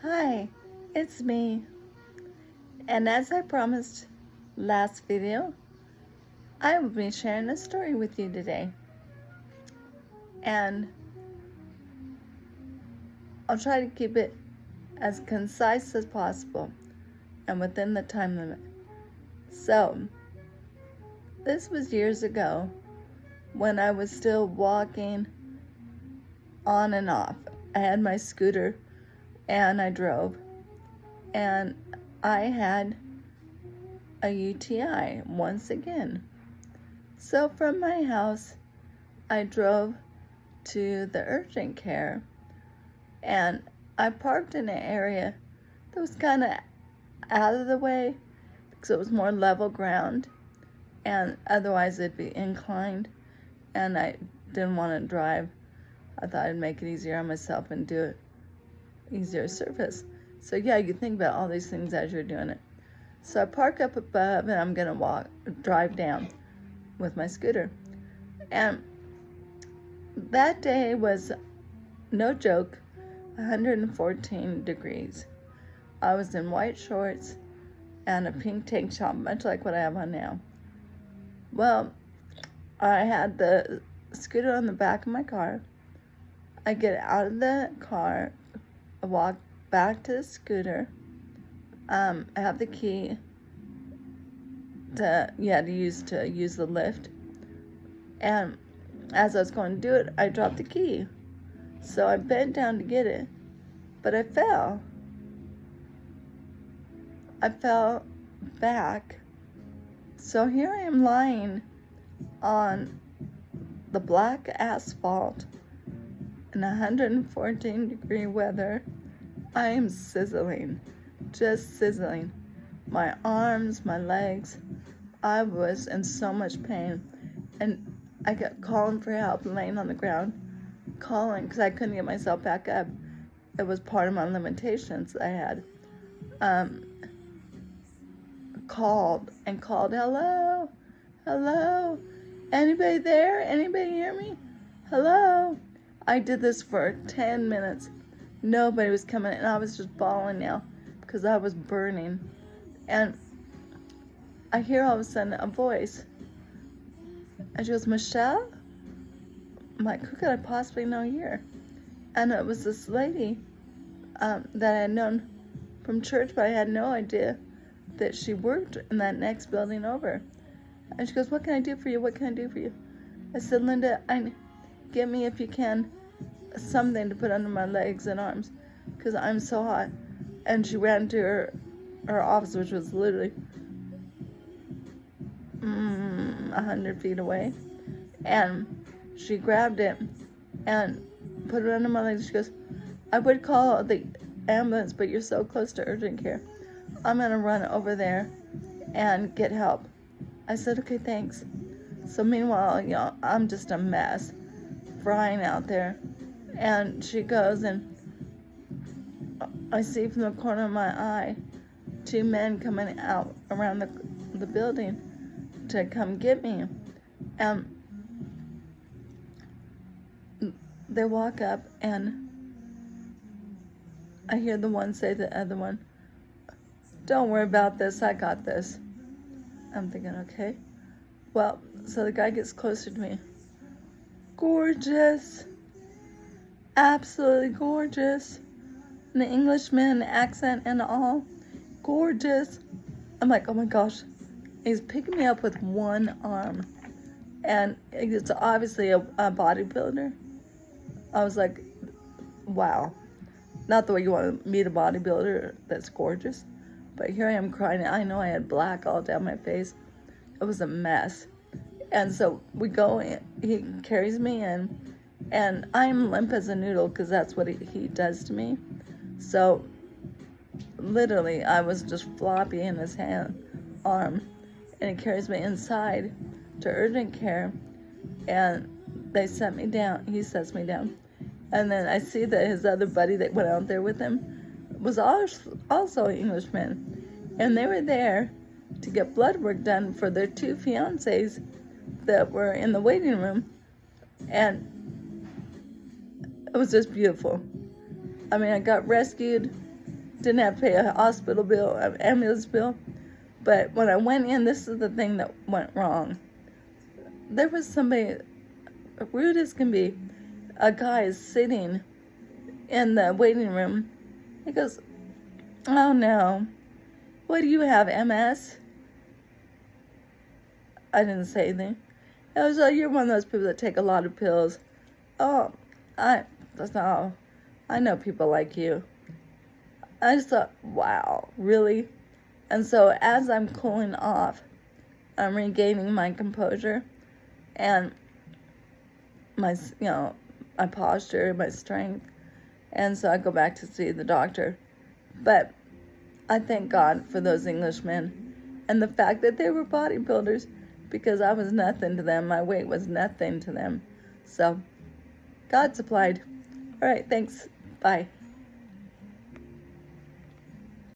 Hi, it's me. And as I promised last video, I will be sharing a story with you today. And I'll try to keep it as concise as possible and within the time limit. So, this was years ago when I was still walking on and off. I had my scooter and I drove, and I had a UTI once again. So from my house, I drove to the urgent care, and I parked in an area that was kind of out of the way because it was more level ground, and otherwise it'd be inclined, and I didn't want to drive. I thought I'd make it easier on myself and do it easier surface. So yeah, you think about all these things as you're doing it. So I park up above, and I'm gonna drive down with my scooter. And that day was, no joke, 114 degrees. I was in white shorts and a pink tank top, much like what I have on now. Well, I had the scooter on the back of my car. I get out of the car, I walk back to the scooter. I have the key to use the lift. And as I was going to do it, I dropped the key. So I bent down to get it, but I fell. I fell back. So here I am lying on the black asphalt in 114-degree weather. I am sizzling, just sizzling. My arms, my legs, I was in so much pain. And I kept calling for help, laying on the ground, calling, because I couldn't get myself back up. It was part of my limitations that I had. Called, hello, hello, anybody there? Anybody hear me? Hello? I did this for 10 minutes. Nobody was coming, and I was just bawling now because I was burning. And I hear all of a sudden a voice. And she goes, Michelle? I'm like, who could I possibly know here? And it was this lady that I had known from church, but I had no idea that she worked in that next building over. And she goes, what can I do for you? What can I do for you? I said, Linda, get me, if you can, something to put under my legs and arms because I'm so hot. And she ran to her office, which was literally 100 feet away, and she grabbed it and put it under my legs. She goes, I would call the ambulance, but you're so close to urgent care. I'm gonna run over there and get help. I said, okay, thanks. So meanwhile, I'm just a mess, frying out there. And she goes, and I see from the corner of my eye 2 men coming out around the building to come get me. And they walk up, and I hear the one say to the other one, don't worry about this, I got this. I'm thinking, okay. Well, so the guy gets closer to me. Gorgeous. Absolutely gorgeous. An Englishman accent and all. Gorgeous. I'm like, oh my gosh. He's picking me up with one arm. And it's obviously a bodybuilder. I was like, wow. Not the way you want to meet a bodybuilder that's gorgeous. But here I am crying. I know I had black all down my face. It was a mess. And so we go in. He carries me in. And I'm limp as a noodle because that's what he does to me. So literally, I was just floppy in his arm. And he carries me inside to urgent care. And they set me down. He sets me down. And then I see that his other buddy that went out there with him was also an Englishman. And they were there to get blood work done for their 2 fiancés that were in the waiting room. And it was just beautiful. I mean, I got rescued didn't have to pay a hospital bill, an ambulance bill. But when I went in, this is the thing that went wrong. There was somebody, rude as can be, a guy sitting in the waiting room. He goes, "Oh no, what do you have, MS?" I didn't say anything. I was like, "You're one of those people that take a lot of pills." "Oh, I know people like you." I just thought, wow, really? And so as I'm cooling off, I'm regaining my composure and my, my posture, my strength. And so I go back to see the doctor. But I thank God for those Englishmen and the fact that they were bodybuilders, because I was nothing to them. My weight was nothing to them. So God supplied. All right, thanks. Bye.